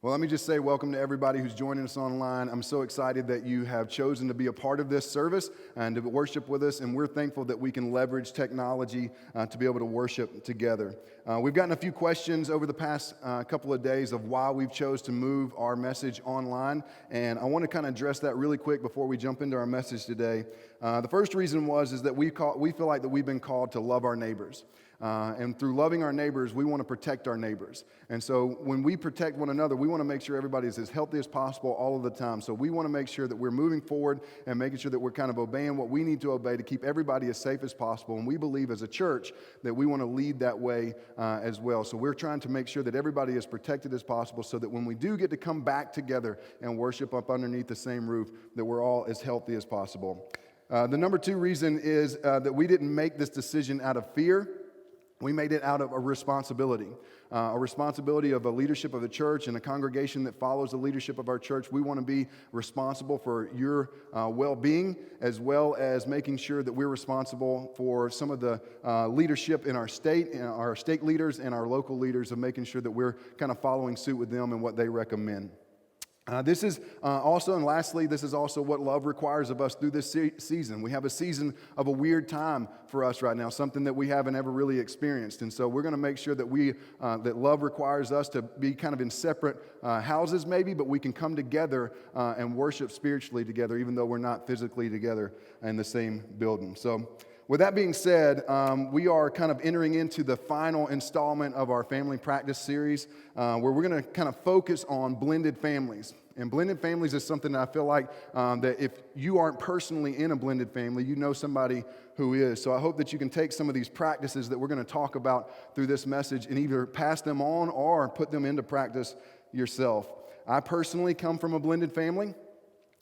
Well, let me just say welcome to everybody who's joining us online. I'm so excited that you have chosen to be a part of this service and to worship with us, and we're thankful that we can leverage technology to be able to worship together. We've gotten a few questions over the past couple of days of why we've chose to move our message online, and I want to kind of address that really quick before we jump into our message today. The first reason is that we feel like that we've been called to love our neighbors. And through loving our neighbors, we want to protect our neighbors. And so when we protect one another, we want to make sure everybody is as healthy as possible all of the time. So we want to make sure that we're moving forward and making sure that we're kind of obeying what we need to obey to keep everybody as safe as possible. And we believe as a church that we want to lead that way as well. So we're trying to make sure that everybody is protected as possible so that when we do get to come back together and worship up underneath the same roof, that we're all as healthy as possible. The number two reason is that we didn't make this decision out of fear. We made it out of a responsibility of a leadership of the church and a congregation that follows the leadership of our church. We want to be responsible for your well-being, as well as making sure that we're responsible for some of the leadership in our state leaders and our local leaders, of making sure that we're kind of following suit with them and what they recommend. This is also, and lastly, this is also what love requires of us through this season. We have a season of a weird time for us right now, something that we haven't ever really experienced. And so we're going to make sure that that love requires us to be kind of in separate houses maybe, but we can come together and worship spiritually together, even though we're not physically together in the same building. So with that being said, we are kind of entering into the final installment of our family practice series, where we're going to kind of focus on blended families. And blended families is something that I feel like that if you aren't personally in a blended family, you know somebody who is. So I hope that you can take some of these practices that we're going to talk about through this message and either pass them on or put them into practice yourself. I personally come from a blended family.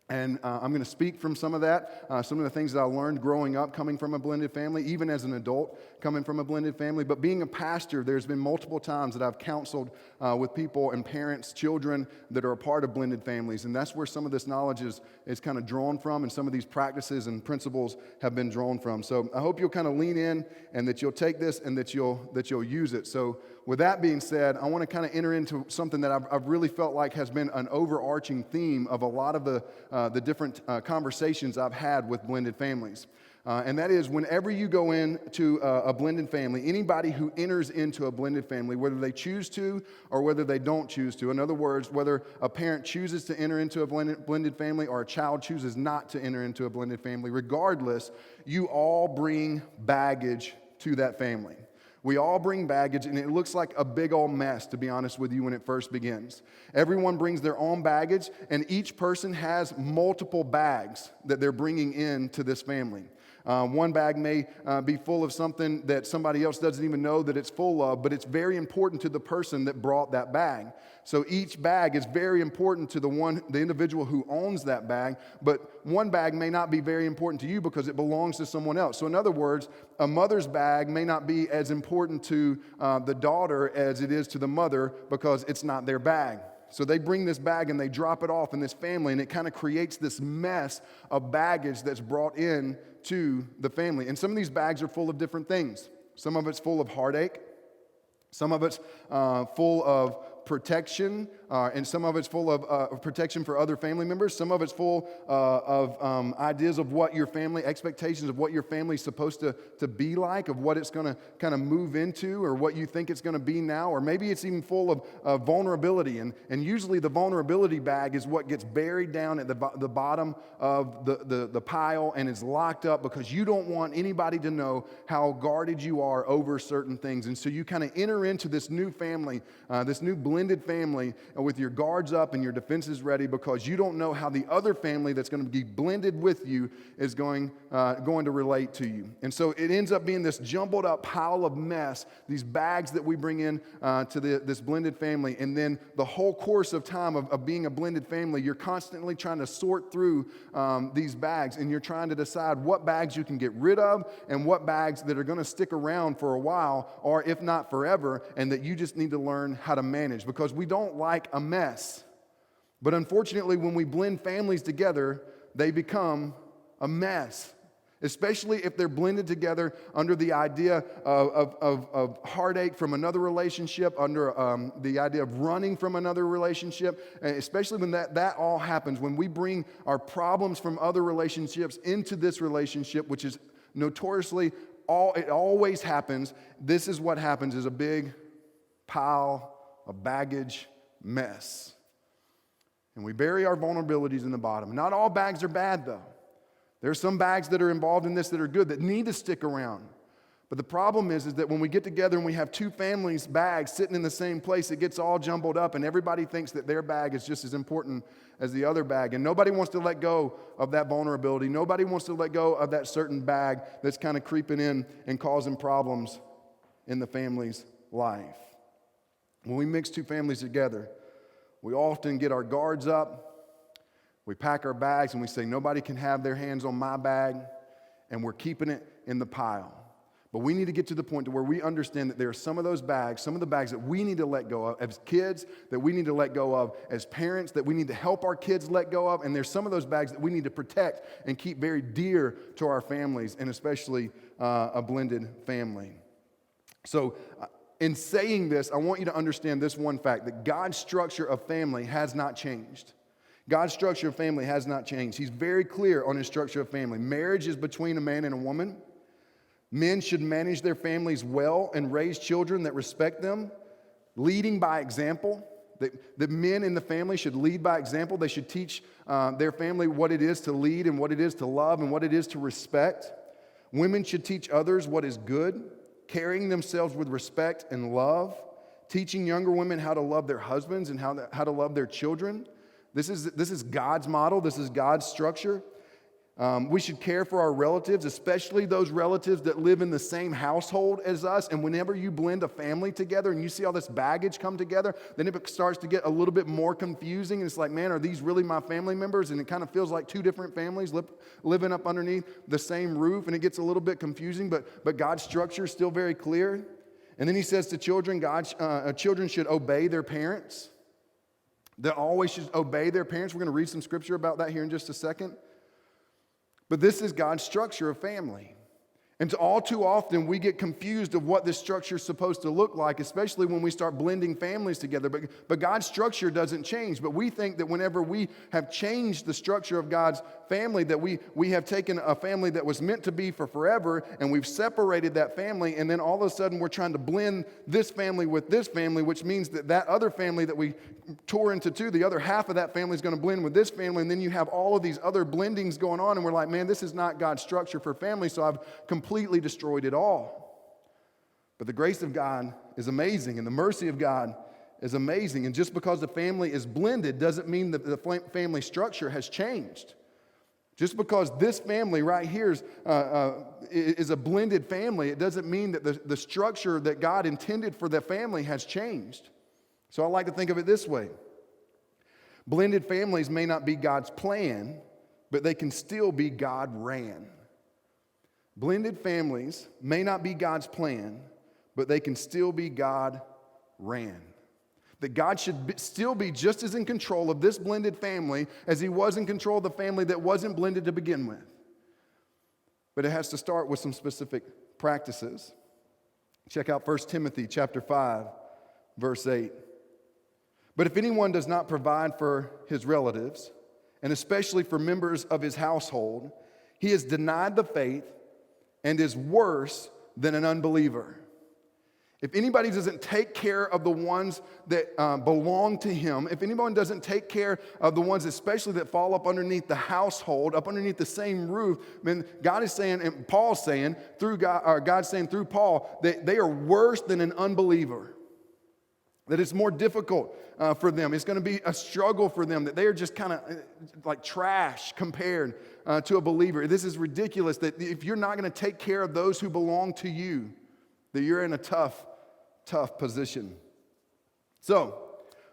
And I'm going to speak from some of that, some of the things that I learned growing up coming from a blended family, even as an adult coming from a blended family. But being a pastor, there's been multiple times that I've counseled with people and parents, children that are a part of blended families. And that's where some of this knowledge is kind of drawn from, and some of these practices and principles have been drawn from. So I hope you'll kind of lean in and that you'll take this and that you'll use it. So with that being said, I want to kind of enter into something that I've really felt like has been an overarching theme of a lot of the different conversations I've had with blended families. And that is, whenever you go into a blended family, anybody who enters into a blended family, whether they choose to or whether they don't choose to, in other words, whether a parent chooses to enter into a blended family or a child chooses not to enter into a blended family, regardless, you all bring baggage to that family. We all bring baggage, and it looks like a big old mess, to be honest with you, when it first begins. Everyone brings their own baggage, and each person has multiple bags that they're bringing into this family. One bag may be full of something that somebody else doesn't even know that it's full of, but it's very important to the person that brought that bag. So each bag is very important to the individual who owns that bag, but one bag may not be very important to you because it belongs to someone else. So in other words, a mother's bag may not be as important to the daughter as it is to the mother because it's not their bag. So they bring this bag and they drop it off in this family, and it kind of creates this mess of baggage that's brought in to the family. And some of these bags are full of different things. Some of it's full of heartache. Some of it's full of protection, and some of it's full of protection for other family members. Some of it's full of ideas of what your family, expectations of what your family's supposed to be like, of what it's going to kind of move into, or what you think it's going to be now. Or maybe it's even full of vulnerability. And usually the vulnerability bag is what gets buried down at the bottom of the pile and is locked up because you don't want anybody to know how guarded you are over certain things. And so you kind of enter into this new family, this new blended family, with your guards up and your defenses ready, because you don't know how the other family that's going to be blended with you is going to relate to you. And so it ends up being this jumbled up pile of mess, these bags that we bring in to this blended family. And then the whole course of time of being a blended family, you're constantly trying to sort through these bags, and you're trying to decide what bags you can get rid of and what bags that are going to stick around for a while, or if not forever, and that you just need to learn how to manage, because we don't like a mess. But unfortunately, when we blend families together, they become a mess. especially if they're blended together under the idea of heartache from another relationship, under the idea of running from another relationship, and especially when that all happens, when we bring our problems from other relationships into this relationship, which is notoriously it always happens. This is what happens, is a big pile of baggage mess. And we bury our vulnerabilities in the bottom. Not all bags are bad, though. There are some bags that are involved in this that are good, that need to stick around. But the problem is that when we get together and we have two families' bags sitting in the same place, it gets all jumbled up, and everybody thinks that their bag is just as important as the other bag. And nobody wants to let go of that vulnerability. Nobody wants to let go of that certain bag that's kind of creeping in and causing problems in the family's life. When we mix two families together, we often get our guards up. We pack our bags and we say, nobody can have their hands on my bag, and we're keeping it in the pile. But we need to get to the point to where we understand that there are some of those bags, some of the bags that we need to let go of as kids, that we need to let go of as parents, that we need to help our kids let go of, and there's some of those bags that we need to protect and keep very dear to our families, and especially a blended family. So in saying this, I want you to understand this one fact, that God's structure of family has not changed. God's structure of family has not changed. He's very clear on his structure of family. Marriage is between a man and a woman. Men should manage their families well and raise children that respect them, leading by example. That men in the family should lead by example. They should teach their family what it is to lead and what it is to love and what it is to respect. Women should teach others what is good, carrying themselves with respect and love, teaching younger women how to love their husbands and how to love their children. This is God's model. This is God's structure. We should care for our relatives, especially those relatives that live in the same household as us. And whenever you blend a family together and you see all this baggage come together, then it starts to get a little bit more confusing. And it's like, man, are these really my family members? And it kind of feels like two different families living up underneath the same roof. And it gets a little bit confusing, but God's structure is still very clear. And then he says to children, children should obey their parents. They always should obey their parents. We're going to read some scripture about that here in just a second. But this is God's structure of family. And all too often, we get confused of what this structure is supposed to look like, especially when we start blending families together. But God's structure doesn't change. But we think that whenever we have changed the structure of God's family, that we have taken a family that was meant to be for forever, and we've separated that family, and then all of a sudden we're trying to blend this family with this family, which means that other family that we tore into two, the other half of that family is going to blend with this family, and then you have all of these other blendings going on, and we're like, man, this is not God's structure for family, so I've completely destroyed it all. But the grace of God is amazing, and the mercy of God is amazing. And just because the family is blended doesn't mean that the family structure has changed. Just because this family right here is a blended family, it doesn't mean that the structure that God intended for the family has changed. So I like to think of it this way. Blended families may not be God's plan, but they can still be God ran. Blended families may not be God's plan, but they can still be God ran. That God should still be just as in control of this blended family as he was in control of the family that wasn't blended to begin with. But it has to start with some specific practices. Check out 1 Timothy chapter 5, verse 8. But if anyone does not provide for his relatives, and especially for members of his household, he has denied the faith and is worse than an unbeliever. If anybody doesn't take care of the ones that belong to him, if anyone doesn't take care of the ones especially that fall up underneath the household, up underneath the same roof, then God is saying, and Paul's saying, through God, or God's saying through Paul, that they are worse than an unbeliever. That it's more difficult for them. It's going to be a struggle for them, that they are just kind of like trash compared to a believer. This is ridiculous that if you're not going to take care of those who belong to you, that you're in a tough position. So,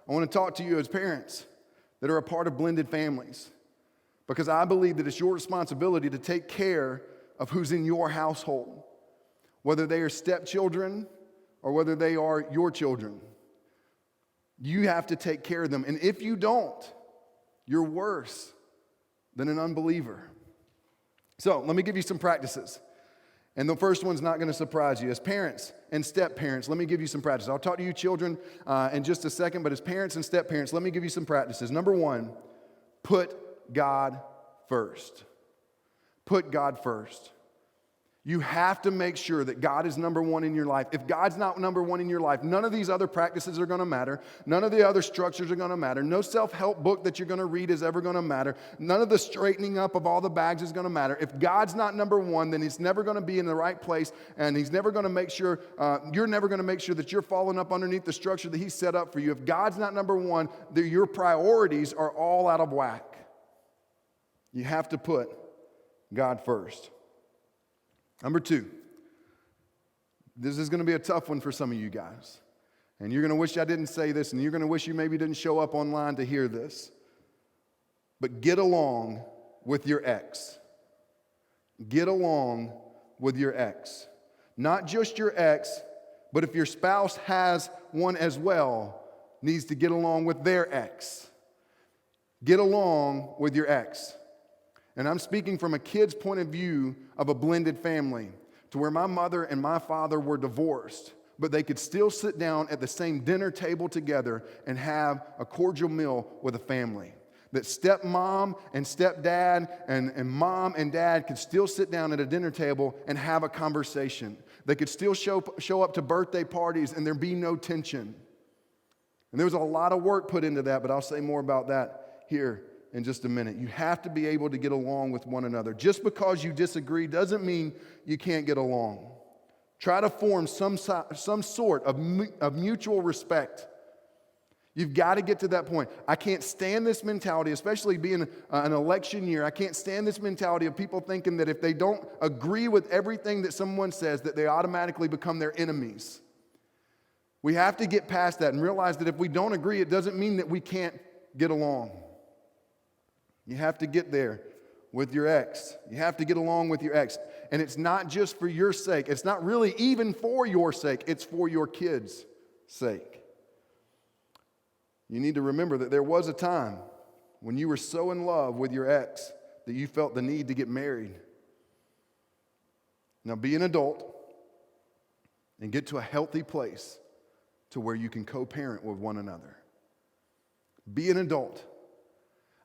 I want to talk to you as parents that are a part of blended families, because I believe that it's your responsibility to take care of who's in your household, whether they are stepchildren or whether they are your children. You have to take care of them. And if you don't, you're worse than an unbeliever. So let me give you some practices. And the first one's not going to surprise you. As parents and step-parents, let me give you some practices. I'll talk to you children in just a second, but as parents and step-parents, let me give you some practices. Number one, put God first. Put God first. You have to make sure that God is number one in your life. If God's not number one in your life, none of these other practices are going to matter. None of the other structures are going to matter. No self-help book that you're going to read is ever going to matter. None of the straightening up of all the bags is going to matter. If God's not number one, then He's never going to be in the right place, and He's never going to make sure, you're never going to make sure that you're following up underneath the structure that He's set up for you. If God's not number one, your priorities are all out of whack. You have to put God first. Number two, this is going to be a tough one for some of you guys. And you're going to wish I didn't say this, and you're going to wish you maybe didn't show up online to hear this. But get along with your ex. Get along with your ex. Not just your ex, but if your spouse has one as well, needs to get along with their ex. Get along with your ex. And I'm speaking from a kid's point of view of a blended family, to where my mother and my father were divorced, but they could still sit down at the same dinner table together and have a cordial meal with a family. That stepmom and stepdad and mom and dad could still sit down at a dinner table and have a conversation. They could still show up to birthday parties and there be no tension. And there was a lot of work put into that, but I'll say more about that here in just a minute. You have to be able to get along with one another. Just because you disagree doesn't mean you can't get along. Try to form some sort of mutual respect. You've got to get to that point. I can't stand this mentality, especially being an election year. I can't stand this mentality of people thinking that if they don't agree with everything that someone says, that they automatically become their enemies. We have to get past that and realize that if we don't agree, it doesn't mean that we can't get along. You have to get there with your ex. You have to get along with your ex. And it's not just for your sake. It's not really even for your sake. It's for your kids' sake. You need to remember that there was a time when you were so in love with your ex that you felt the need to get married. Now be an adult and get to a healthy place to where you can co-parent with one another. Be an adult.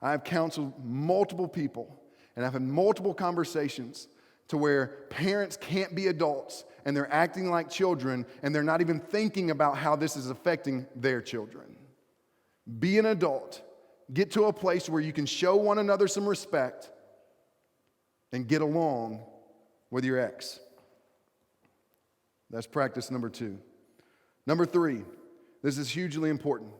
I have counseled multiple people, and I've had multiple conversations to where parents can't be adults, and they're acting like children, and they're not even thinking about how this is affecting their children. Be an adult. Get to a place where you can show one another some respect and get along with your ex. That's practice number 2. Number 3, this is hugely important,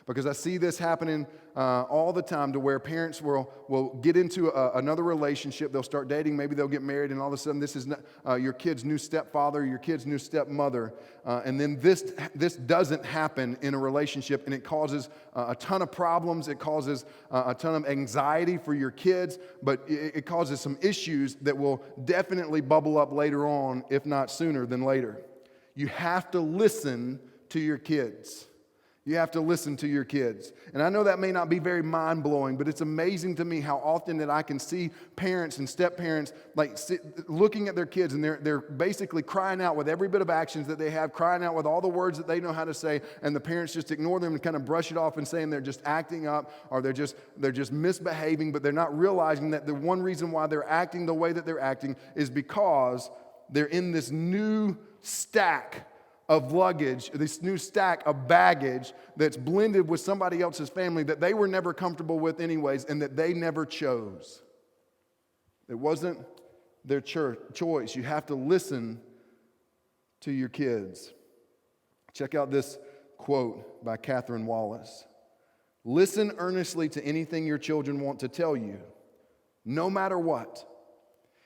because I see this happening all the time, to where parents will get into another relationship. They'll start dating, maybe they'll get married, and all of a sudden this is your kid's new stepfather, your kid's new stepmother, and then this doesn't happen in a relationship, and it causes a ton of problems. It causes a ton of anxiety for your kids, but it causes some issues that will definitely bubble up later on, if not sooner than later. You have to listen to your kids. You have to listen to your kids. And I know that may not be very mind-blowing, but it's amazing to me how often that I can see parents and step-parents looking at their kids, and they're basically crying out with every bit of actions that they have, crying out with all the words that they know how to say, and the parents just ignore them and kind of brush it off and saying they're just acting up, or they're just misbehaving, but they're not realizing that the one reason why they're acting the way that they're acting is because they're in this new stack of luggage, this new stack of baggage that's blended with somebody else's family that they were never comfortable with anyways, and that they never chose. It wasn't their choice. You have to listen to your kids. Check out this quote by Catherine Wallace. Listen earnestly to anything your children want to tell you, no matter what.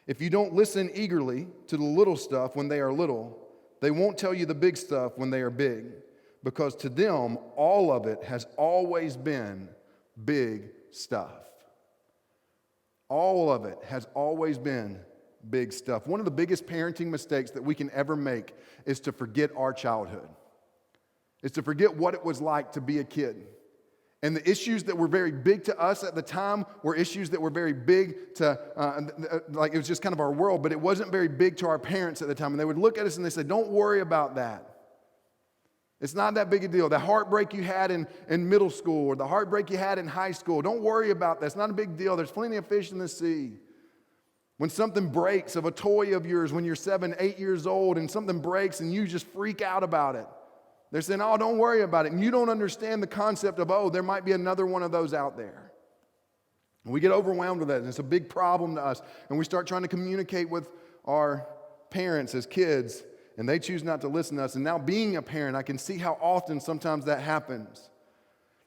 If you don't listen eagerly to the little stuff when they are little, they won't tell you the big stuff when they are big, because to them, all of it has always been big stuff. All of it has always been big stuff. One of the biggest parenting mistakes that we can ever make is to forget our childhood. It's to forget what it was like to be a kid. And the issues that were very big to us at the time were issues that were very big to, like it was just kind of our world, but it wasn't very big to our parents at the time. And they would look at us and they said, don't worry about that. It's not that big a deal. The heartbreak you had in middle school or the heartbreak you had in high school, don't worry about that. It's not a big deal. There's plenty of fish in the sea. When something breaks of a toy of yours when you're 7, 8 years old and something breaks and you just freak out about it, they're saying, oh, don't worry about it. And you don't understand the concept of, oh, there might be another one of those out there. And we get overwhelmed with that, and it's a big problem to us. And we start trying to communicate with our parents as kids, and they choose not to listen to us. And now being a parent, I can see how often sometimes that happens.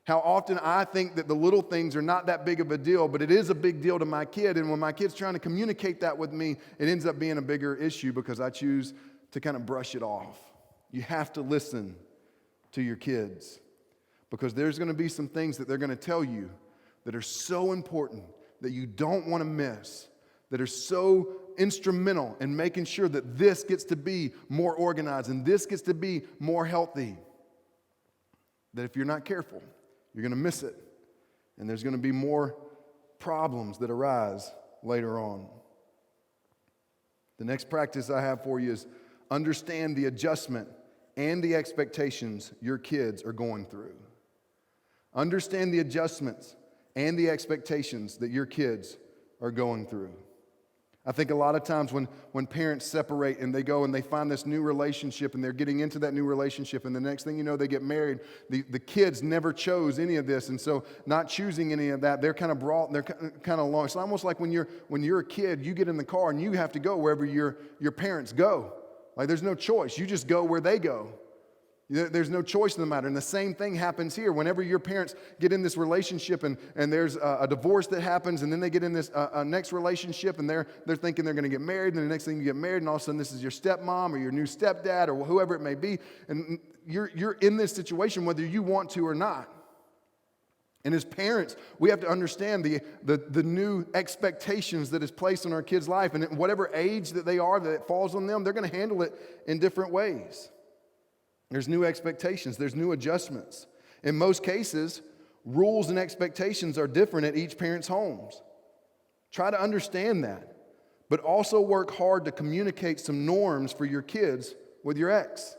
How often I think that the little things are not that big of a deal, but it is a big deal to my kid. And when my kid's trying to communicate that with me, it ends up being a bigger issue because I choose to kind of brush it off. You have to listen to your kids, because there's going to be some things that they're going to tell you that are so important that you don't want to miss, that are so instrumental in making sure that this gets to be more organized and this gets to be more healthy, that if you're not careful, you're going to miss it, and there's going to be more problems that arise later on. The next practice I have for you is understand the adjustment and the expectations your kids are going through. Understand the adjustments and the expectations that your kids are going through. I think a lot of times when parents separate and they go and they find this new relationship and they're getting into that new relationship, and the next thing you know, they get married, the kids never chose any of this, and so not choosing any of that, they're kind of brought, they're kind of along. It's almost like when you're a kid, you get in the car and you have to go wherever your parents go. Like there's no choice. You just go where they go. There's no choice in the matter. And the same thing happens here. Whenever your parents get in this relationship and there's a divorce that happens, and then they get in this next relationship and they're thinking they're going to get married, and the next thing you get married, and all of a sudden this is your stepmom or your new stepdad or whoever it may be, and you're in this situation whether you want to or not. And as parents, we have to understand the new expectations that is placed on our kids' life. And at whatever age that they are, that it falls on them, they're going to handle it in different ways. There's new expectations. There's new adjustments. In most cases, rules and expectations are different at each parent's homes. Try to understand that. But also work hard to communicate some norms for your kids with your ex.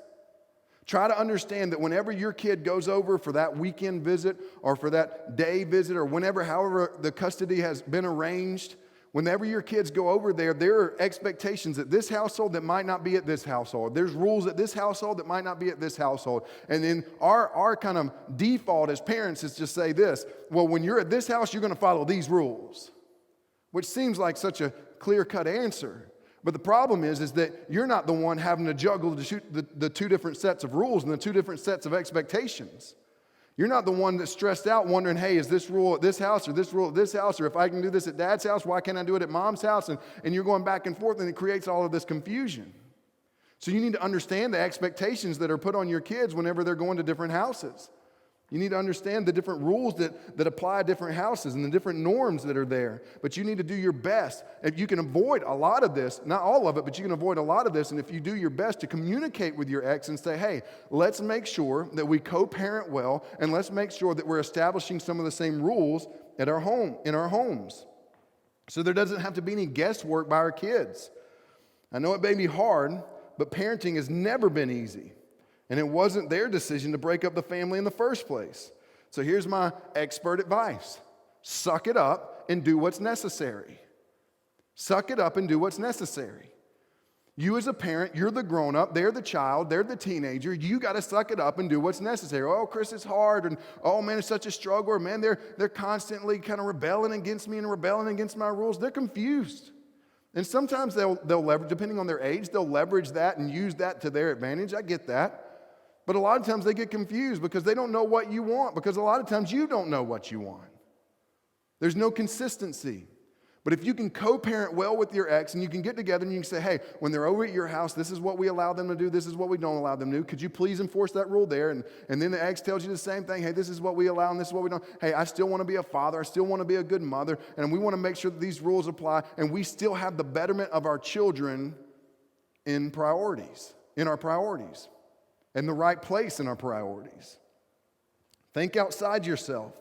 Try to understand that whenever your kid goes over for that weekend visit or for that day visit or however the custody has been arranged, whenever your kids go over there are expectations at this household that might not be at this household. There's rules at this household that might not be at this household. And then our kind of default as parents is to say this, well, when you're at this house, you're going to follow these rules, which seems like such a clear-cut answer. But the problem is that you're not the one having to juggle the two different sets of rules and the two different sets of expectations. You're not the one that's stressed out wondering, hey, is this rule at this house or this rule at this house? Or if I can do this at dad's house, why can't I do it at mom's house? And you're going back and forth, and it creates all of this confusion. So you need to understand the expectations that are put on your kids whenever they're going to different houses. You need to understand the different rules that apply to different houses and the different norms that are there. But you need to do your best. If you can avoid a lot of this, not all of it, but you can avoid a lot of this. And if you do your best to communicate with your ex and say, hey, let's make sure that we co-parent well, and let's make sure that we're establishing some of the same rules in our homes. So there doesn't have to be any guesswork by our kids. I know it may be hard, but parenting has never been easy. And it wasn't their decision to break up the family in the first place. So here's my expert advice. Suck it up and do what's necessary. Suck it up and do what's necessary. You as a parent, you're the grown-up, they're the child, they're the teenager. You got to suck it up and do what's necessary. Oh, Chris, it's hard, and oh, man, it's such a struggle. Or, man, they're constantly kind of rebelling against me and rebelling against my rules. They're confused. And sometimes they'll leverage, depending on their age, they'll leverage that and use that to their advantage. I get that. But a lot of times they get confused because they don't know what you want, because a lot of times you don't know what you want. There's no consistency. But if you can co-parent well with your ex and you can get together and you can say, hey, when they're over at your house, this is what we allow them to do, this is what we don't allow them to do. Could you please enforce that rule there? And then the ex tells you the same thing. Hey, this is what we allow and this is what we don't. Hey, I still want to be a father. I still want to be a good mother. And we want to make sure that these rules apply and we still have the betterment of our children in our priorities. In the right place in our priorities. Think outside yourself.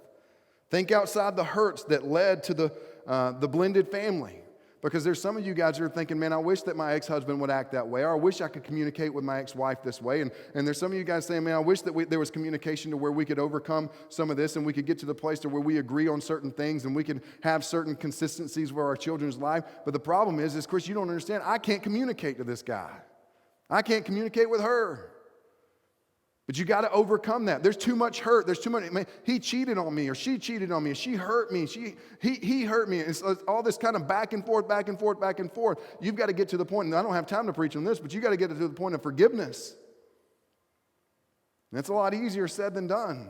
Think outside the hurts that led to the blended family. Because there's some of you guys who are thinking, man, I wish that my ex-husband would act that way, or I wish I could communicate with my ex-wife this way. And there's some of you guys saying, man, I wish that there was communication to where we could overcome some of this and we could get to the place to where we agree on certain things and we can have certain consistencies for our children's life. But the problem is, Chris, you don't understand. I can't communicate to this guy. I can't communicate with her. But you got to overcome that. There's too much hurt. There's too much. Man, he cheated on me, or she cheated on me, or she hurt me. He hurt me. It's all this kind of back and forth, back and forth, back and forth. You've got to get to the point, and I don't have time to preach on this, but you got to get to the point of forgiveness. And it's a lot easier said than done.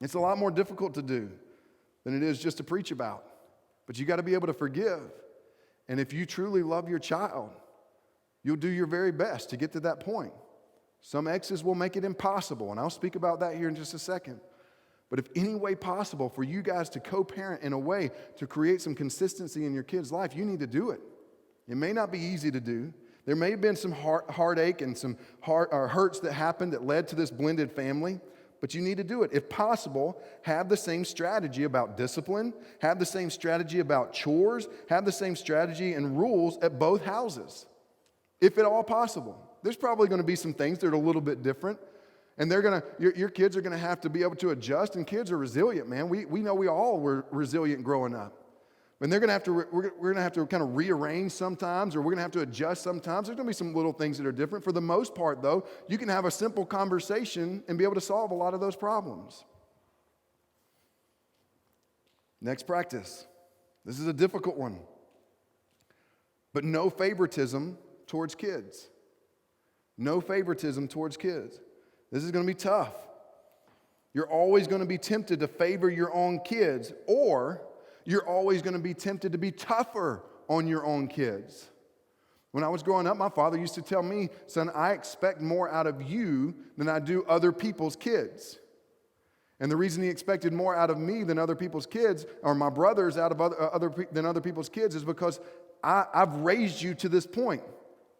It's a lot more difficult to do than it is just to preach about. But you got to be able to forgive. And if you truly love your child, you'll do your very best to get to that point. Some exes will make it impossible, and I'll speak about that here in just a second. But if any way possible for you guys to co-parent in a way to create some consistency in your kid's life, you need to do it. It may not be easy to do. There may have been some heartache and some hurts that happened that led to this blended family, but you need to do it. If possible, have the same strategy about discipline, have the same strategy about chores, have the same strategy and rules at both houses, if at all possible. There's probably going to be some things that are a little bit different, and your kids are going to have to be able to adjust, and kids are resilient, man. We know we all were resilient growing up. And we're going to have to kind of rearrange sometimes, or we're going to have to adjust sometimes. There's going to be some little things that are different. For the most part, though, you can have a simple conversation and be able to solve a lot of those problems. Next practice. This is a difficult one. But no favoritism towards kids. No favoritism towards kids. This is going to be tough. You're always going to be tempted to favor your own kids, or you're always going to be tempted to be tougher on your own kids. When I was growing up, my father used to tell me, son, I expect more out of you than I do other people's kids. And the reason he expected more out of me than other people's kids, or my brothers out of than other people's kids, is because I've raised you to this point.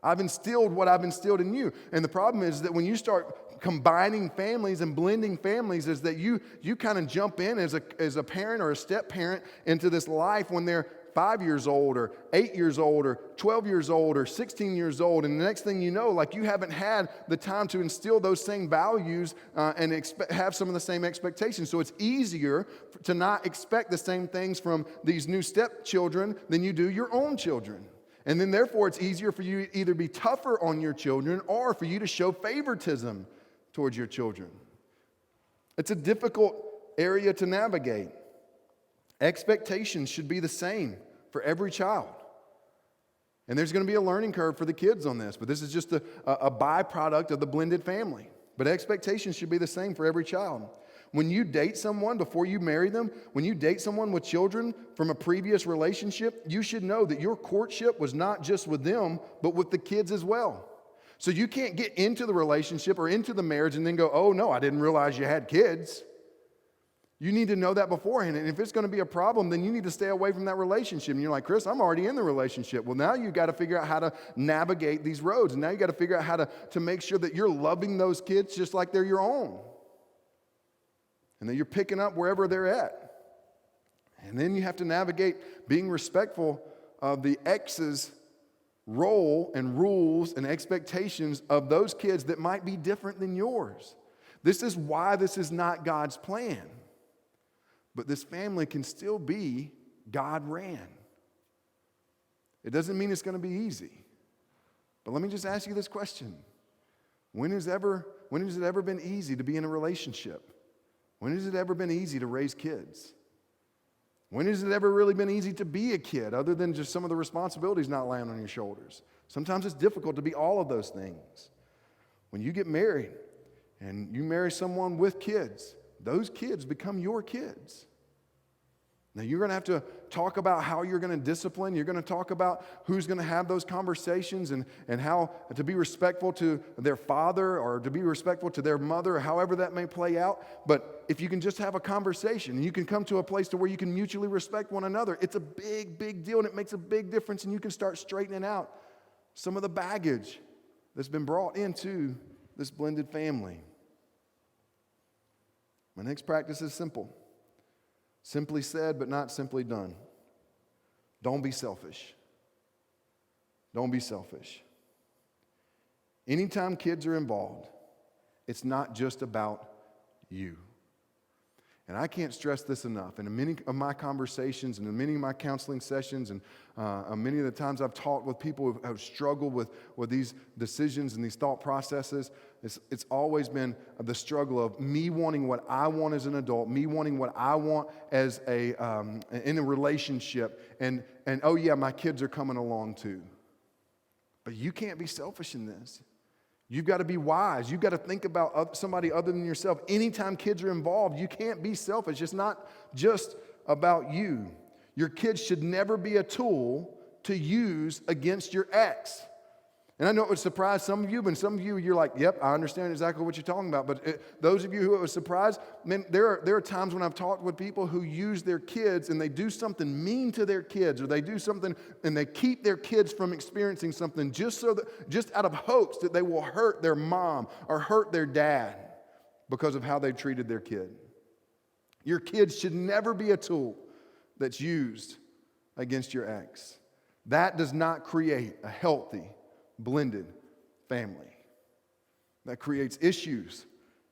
I've instilled what I've instilled in you. And the problem is that when you start combining families and blending families, is that you kind of jump in as a parent or a step parent into this life when they're 5 years old or 8 years old or 12 years old or 16 years old. And the next thing you know, like, you haven't had the time to instill those same values and have some of the same expectations. So it's easier to not expect the same things from these new stepchildren than you do your own children. And then therefore it's easier for you to either be tougher on your children or for you to show favoritism towards your children. It's a difficult area to navigate. Expectations should be the same for every child. And there's going to be a learning curve for the kids on this, but this is just a byproduct of the blended family. But expectations should be the same for every child. When you date someone before you marry them, when you date someone with children from a previous relationship, you should know that your courtship was not just with them, but with the kids as well. So you can't get into the relationship or into the marriage and then go, oh no, I didn't realize you had kids. You need to know that beforehand. And if it's going to be a problem, then you need to stay away from that relationship. And you're like, Chris, I'm already in the relationship. Well, now you've got to figure out how to navigate these roads. And now you've got to figure out how to make sure that you're loving those kids just like they're your own. And that you're picking up wherever they're at. And then you have to navigate being respectful of the ex's role and rules and expectations of those kids that might be different than yours. This is why this is not God's plan. But this family can still be God ran. It doesn't mean it's going to be easy. But let me just ask you this question. When has it ever been easy to be in a relationship? When has it ever been easy to raise kids? When has it ever really been easy to be a kid, other than just some of the responsibilities not laying on your shoulders? Sometimes it's difficult to be all of those things. When you get married and you marry someone with kids, those kids become your kids. Now, you're going to have to talk about how you're going to discipline. You're going to talk about who's going to have those conversations and how to be respectful to their father or to be respectful to their mother, or however that may play out. But if you can just have a conversation and you can come to a place to where you can mutually respect one another, it's a big, big deal, and it makes a big difference, and you can start straightening out some of the baggage that's been brought into this blended family. My next practice is simple. Simply said, but not simply done. Don't be selfish. Don't be selfish. Anytime kids are involved, it's not just about you. And I can't stress this enough. And in many of my conversations and in many of my counseling sessions and many of the times I've talked with people who have struggled with these decisions and these thought processes, it's always been the struggle of me wanting what I want as an adult, me wanting what I want as in a relationship, and oh yeah, my kids are coming along too. But you can't be selfish in this. You've got to be wise. You've got to think about somebody other than yourself. Anytime kids are involved, you can't be selfish. It's not just about you. Your kids should never be a tool to use against your ex. And I know it would surprise some of you, but some of you, you're like, yep, I understand exactly what you're talking about. But those of you who it was surprised, man, there are times when I've talked with people who use their kids and they do something mean to their kids, or they do something and they keep their kids from experiencing something just out of hopes that they will hurt their mom or hurt their dad because of how they treated their kid. Your kids should never be a tool that's used against your ex. That does not create a healthy, blended family. That creates issues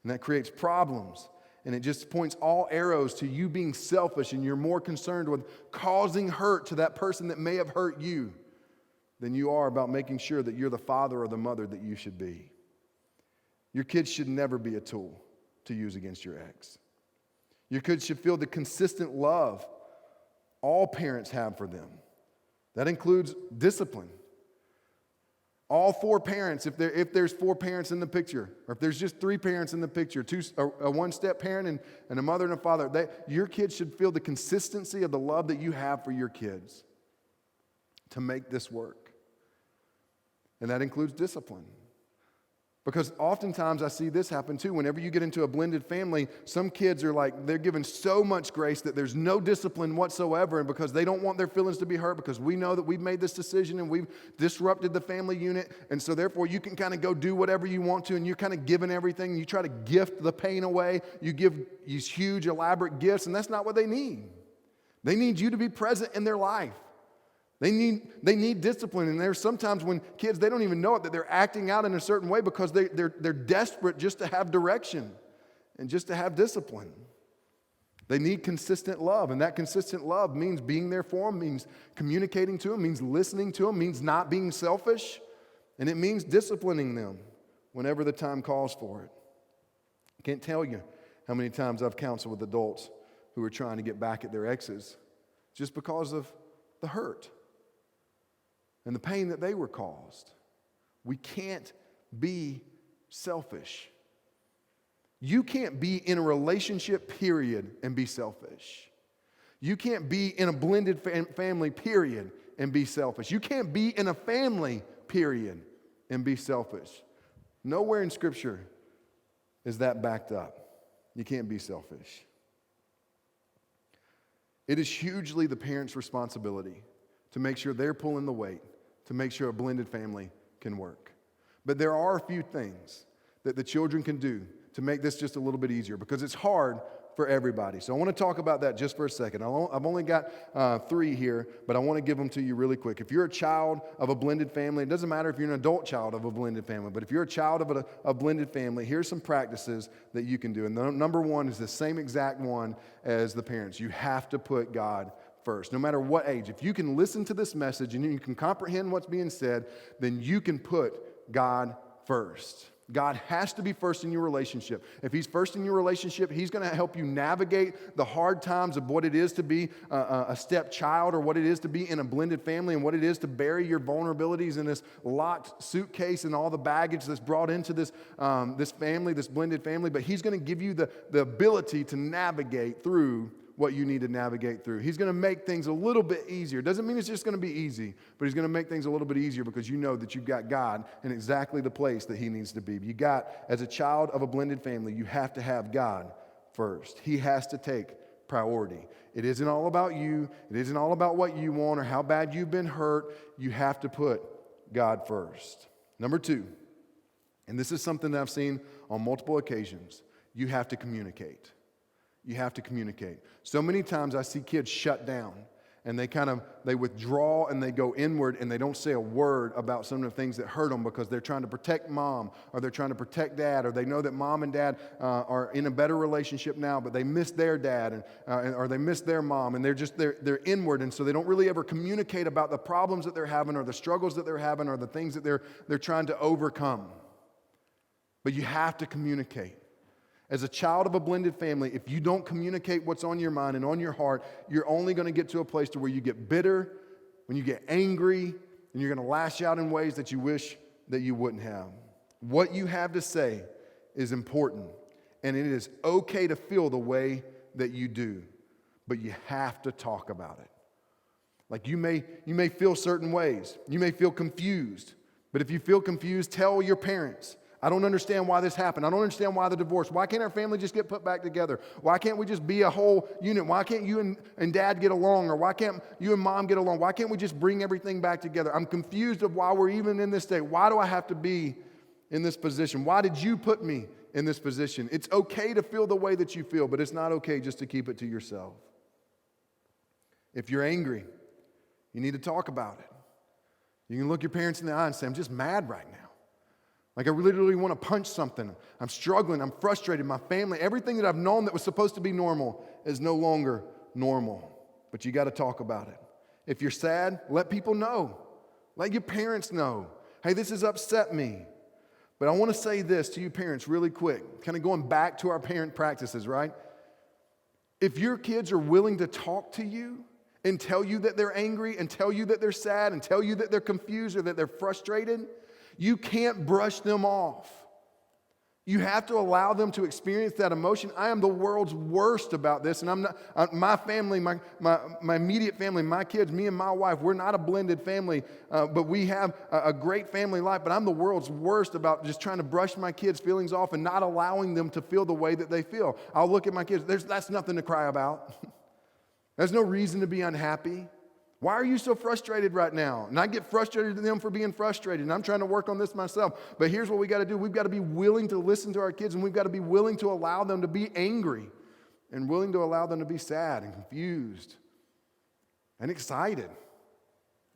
and that creates problems, and it just points all arrows to you being selfish, and you're more concerned with causing hurt to that person that may have hurt you than you are about making sure that you're the father or the mother that you should be. Your kids should never be a tool to use against your ex. Your kids should feel the consistent love all parents have for them. That includes discipline. All four parents, if there's four parents in the picture, or if there's just three parents in the picture, a one-step parent and a mother and a father, your kids should feel the consistency of the love that you have for your kids to make this work. And that includes discipline. Because oftentimes I see this happen too. Whenever you get into a blended family, some kids are like, they're given so much grace that there's no discipline whatsoever. And because they don't want their feelings to be hurt, because we know that we've made this decision and we've disrupted the family unit. And so therefore you can kind of go do whatever you want to, and you're kind of giving everything. You try to gift the pain away. You give these huge elaborate gifts, and that's not what they need. They need you to be present in their life. They need discipline, and there's sometimes when kids, they don't even know it, that they're acting out in a certain way because they're desperate just to have direction and just to have discipline. They need consistent love, and that consistent love means being there for them, means communicating to them, means listening to them, means not being selfish, and it means disciplining them whenever the time calls for it. I can't tell you how many times I've counseled with adults who are trying to get back at their exes just because of the hurt and the pain that they were caused. We can't be selfish. You can't be in a relationship, period, and be selfish. You can't be in a blended family, period, and be selfish. You can't be in a family, period, and be selfish. Nowhere in Scripture is that backed up. You can't be selfish. It is hugely the parent's responsibility to make sure they're pulling the weight, to make sure a blended family can work. But there are a few things that the children can do to make this just a little bit easier, because it's hard for everybody. So I want to talk about that just for a second. I've only got 3 here, but I want to give them to you really quick. If you're a child of a blended family, it doesn't matter if you're an adult child of a blended family, but if you're a child of a blended family, here's some practices that you can do. And the number one is the same exact one as the parents. You have to put God first, no matter what age. If you can listen to this message and you can comprehend what's being said, then you can put God first. God has to be first in your relationship. If He's first in your relationship, He's going to help you navigate the hard times of what it is to be a stepchild, or what it is to be in a blended family, and what it is to bury your vulnerabilities in this locked suitcase and all the baggage that's brought into this family, this blended family. But He's going to give you the ability to navigate through what you need to navigate through. He's going to make things a little bit easier. Doesn't mean it's just going to be easy, but He's going to make things a little bit easier because you know that you've got God in exactly the place that He needs to be. As a child of a blended family, you have to have God first. He has to take priority. It isn't all about you. It isn't all about what you want or how bad you've been hurt. You have to put God first. Number 2, and this is something that I've seen on multiple occasions, you have to communicate. You have to communicate. So many times I see kids shut down and they withdraw and they go inward and they don't say a word about some of the things that hurt them because they're trying to protect mom or they're trying to protect dad, or they know that mom and dad are in a better relationship now, but they miss their dad or they miss their mom, and they're inward, and so they don't really ever communicate about the problems that they're having or the struggles that they're having or the things that they're trying to overcome. But you have to communicate. As a child of a blended family, if you don't communicate what's on your mind and on your heart, you're only going to get to a place to where you get bitter, when you get angry, and you're going to lash out in ways that you wish that you wouldn't have. What you have to say is important, and it is okay to feel the way that you do, but you have to talk about it. Like you may feel certain ways. You may feel confused, but if you feel confused, tell your parents. I don't understand why this happened. I don't understand why the divorce. Why can't our family just get put back together? Why can't we just be a whole unit? Why can't you and dad get along? Or why can't you and mom get along? Why can't we just bring everything back together? I'm confused of why we're even in this state. Why do I have to be in this position? Why did you put me in this position? It's okay to feel the way that you feel, but it's not okay just to keep it to yourself. If you're angry, you need to talk about it. You can look your parents in the eye and say, I'm just mad right now. Like I literally want to punch something. I'm struggling. I'm frustrated. My family, everything that I've known that was supposed to be normal is no longer normal. But you got to talk about it. If you're sad, let people know. Let your parents know. Hey, this has upset me. But I want to say this to you parents really quick, kind of going back to our parent practices, right? If your kids are willing to talk to you and tell you that they're angry and tell you that they're sad and tell you that they're confused or that they're frustrated, you can't brush them off. You have to allow them to experience that emotion. I am the world's worst about this, and I'm not. My family, my immediate family, my kids, me and my wife, we're not a blended family, but we have a great family life. But I'm the world's worst about just trying to brush my kids' feelings off and not allowing them to feel the way that they feel. I'll look at my kids. That's nothing to cry about. There's no reason to be unhappy. Why are you so frustrated right now? And I get frustrated at them for being frustrated, and I'm trying to work on this myself. But here's what we got to do. We've got to be willing to listen to our kids, and we've got to be willing to allow them to be angry and willing to allow them to be sad and confused and excited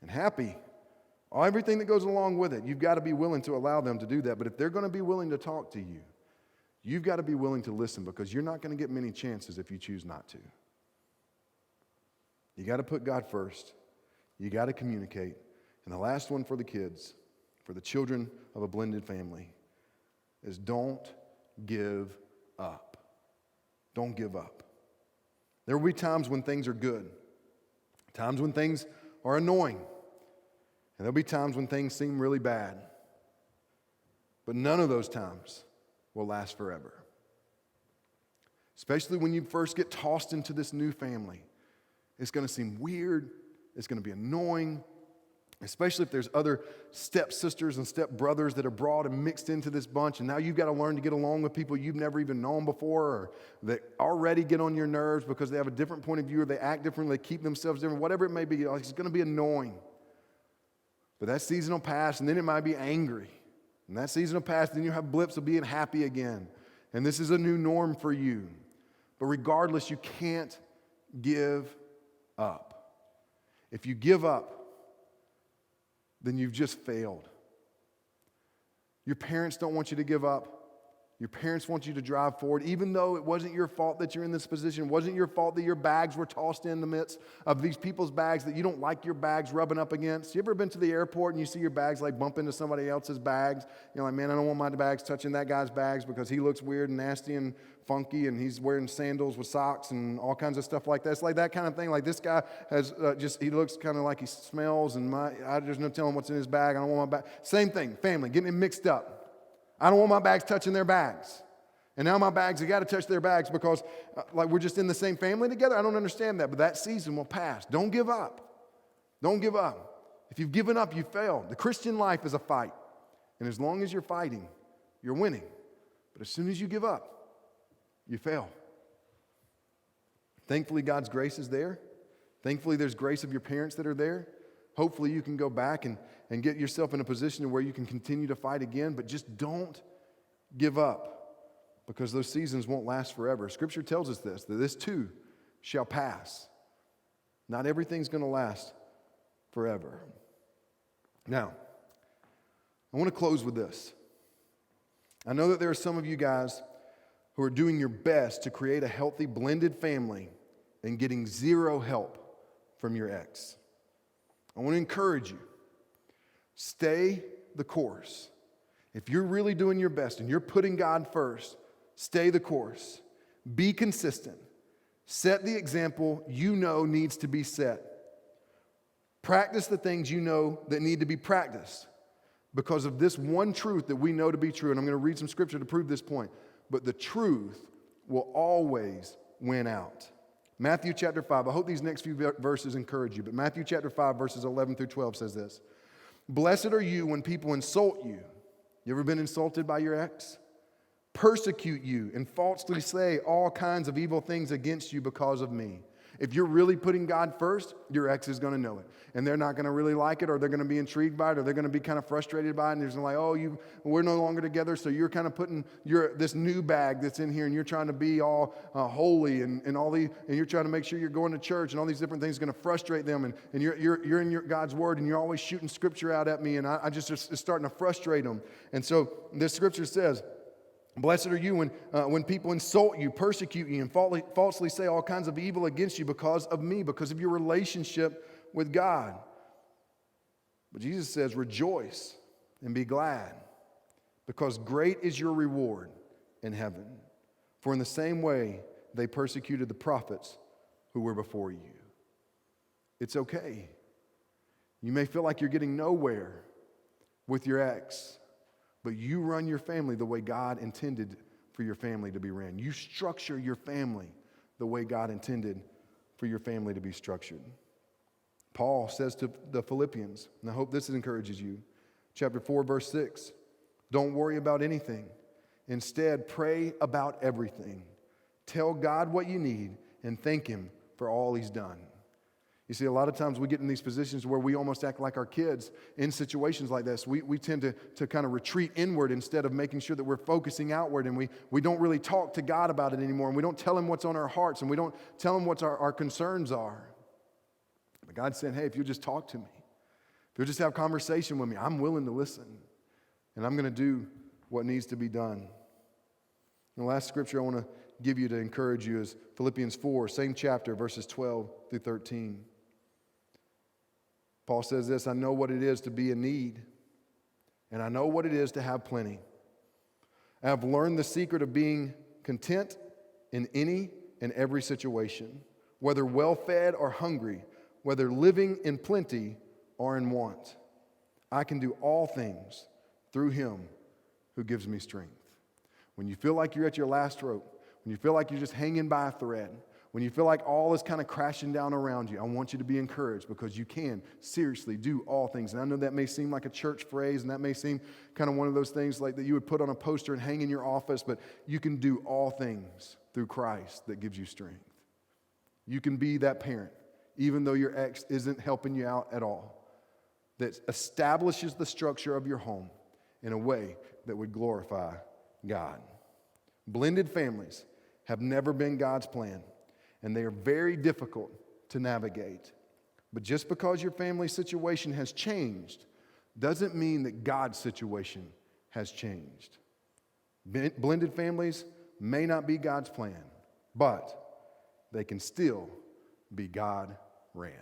and happy. Everything that goes along with it, you've got to be willing to allow them to do that. But if they're going to be willing to talk to you, you've got to be willing to listen, because you're not going to get many chances if you choose not to. You got to put God first. You got to communicate. And the last one for the kids, for the children of a blended family, is don't give up. Don't give up. There will be times when things are good, times when things are annoying, and there'll be times when things seem really bad. But none of those times will last forever. Especially when you first get tossed into this new family. It's going to seem weird. It's going to be annoying, especially if there's other stepsisters and stepbrothers that are brought and mixed into this bunch, and now you've got to learn to get along with people you've never even known before, or that already get on your nerves because they have a different point of view, or they act differently, they keep themselves different, whatever it may be. It's going to be annoying. But that season will pass, and then it might be angry. And that season will pass, then you'll have blips of being happy again. And this is a new norm for you. But regardless, you can't give up. If you give up, then you've just failed. Your parents don't want you to give up. Your parents want you to drive forward, even though it wasn't your fault that you're in this position. It wasn't your fault that your bags were tossed in the midst of these people's bags that you don't like your bags rubbing up against. You ever been to the airport and you see your bags like bump into somebody else's bags? You're like, man, I don't want my bags touching that guy's bags because he looks weird and nasty and funky and he's wearing sandals with socks and all kinds of stuff like that. It's like that kind of thing. Like this guy has he looks kind of like he smells, and there's no telling what's in his bag. I don't want my bag. Same thing, family, getting it mixed up. I don't want my bags touching their bags. And now my bags have got to touch their bags because like we're just in the same family together. I don't understand that, but that season will pass. Don't give up. Don't give up. If you've given up, you failed. The Christian life is a fight. And as long as you're fighting, you're winning. But as soon as you give up, you fail. Thankfully, God's grace is there. Thankfully, there's grace of your parents that are there. Hopefully, you can go back and get yourself in a position where you can continue to fight again, but just don't give up. because those seasons won't last forever. Scripture tells us this, that this too shall pass. Not everything's going to last forever. Now, I want to close with this. I know that there are some of you guys who are doing your best to create a healthy blended family and getting zero help from your ex. I want to encourage you. Stay the course. If you're really doing your best and you're putting God first, stay the course. Be consistent. Set the example you know needs to be set. Practice the things you know that need to be practiced because of this one truth that we know to be true. And I'm going to read some scripture to prove this point. But the truth will always win out. Matthew chapter 5. I hope these next few verses encourage you. But Matthew chapter 5, verses 11 through 12 says this. Blessed are you when people insult you. You ever been insulted by your ex? Persecute you and falsely say all kinds of evil things against you because of me. If you're really putting God first, your ex is going to know it. And they're not going to really like it, or they're going to be intrigued by it, or they're going to be kind of frustrated by it. And they're just like, oh, we're no longer together, so you're kind of putting this new bag that's in here, and you're trying to be all holy and you're trying to make sure you're going to church, and all these different things are going to frustrate them. And you're in your God's word, and you're always shooting scripture out at me, and I just it's starting to frustrate them. And so this scripture says, blessed are you when people insult you, persecute you, and falsely say all kinds of evil against you because of me, because of your relationship with God. But Jesus says, rejoice and be glad, because great is your reward in heaven. For in the same way they persecuted the prophets who were before you. It's okay. You may feel like you're getting nowhere with your ex, but you run your family the way God intended for your family to be ran. You structure your family the way God intended for your family to be structured. Paul says to the Philippians, and I hope this encourages you, chapter 4, verse 6, don't worry about anything. Instead, pray about everything. Tell God what you need and thank Him for all He's done. You see, a lot of times we get in these positions where we almost act like our kids in situations like this. We tend to kind of retreat inward instead of making sure that we're focusing outward, and we don't really talk to God about it anymore, and we don't tell Him what's on our hearts, and we don't tell Him what our concerns are. But God said, hey, if you'll just talk to me, if you'll just have conversation with me, I'm willing to listen, and I'm going to do what needs to be done. And the last scripture I want to give you to encourage you is Philippians 4, same chapter, verses 12 through 13. Paul says this, I know what it is to be in need, and I know what it is to have plenty. I have learned the secret of being content in any and every situation, whether well-fed or hungry, whether living in plenty or in want. I can do all things through Him who gives me strength. When you feel like you're at your last rope, when you feel like you're just hanging by a thread, when you feel like all is kind of crashing down around you, I want you to be encouraged, because you can seriously do all things. And I know that may seem like a church phrase, and that may seem kind of one of those things like that you would put on a poster and hang in your office, but you can do all things through Christ that gives you strength. You can be that parent, even though your ex isn't helping you out at all, that establishes the structure of your home in a way that would glorify God. Blended families have never been God's plan, and they are very difficult to navigate. But just because your family situation has changed doesn't mean that God's situation has changed. Blended families may not be God's plan, but they can still be God ran.